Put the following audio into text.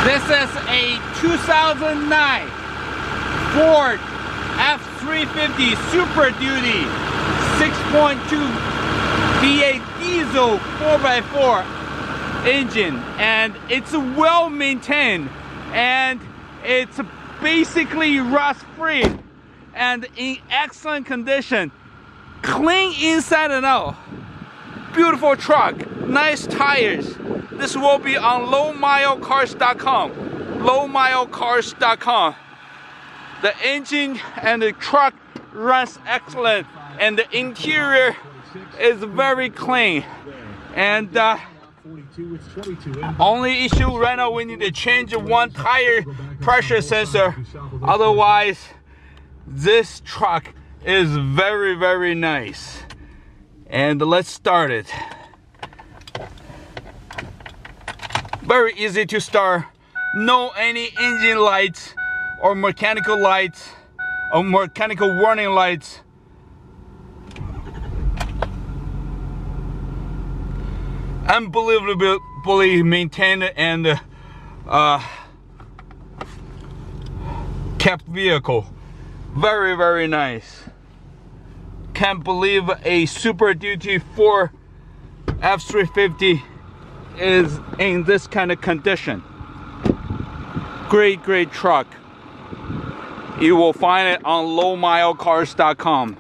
This is a 2009 Ford F350 Super Duty 6.2 V8 diesel 4x4 engine, and it's well maintained and it's basically rust free and in excellent condition, clean inside and out. Beautiful truck, nice tires. This will be on lowmilecars.com. lowmilecars.com. The engine and the truck runs excellent, and the interior is very clean. And only issue right now, we need to change one tire pressure sensor. Otherwise, this truck is very, very nice. And let's start it. Very easy to start. No any engine lights or mechanical lights or mechanical warning lights. Unbelievably maintained and kept vehicle. Very, very nice. Can't believe a Super Duty 4 F350 is in this kind of condition. Great truck. You will find it on lowmilecars.com.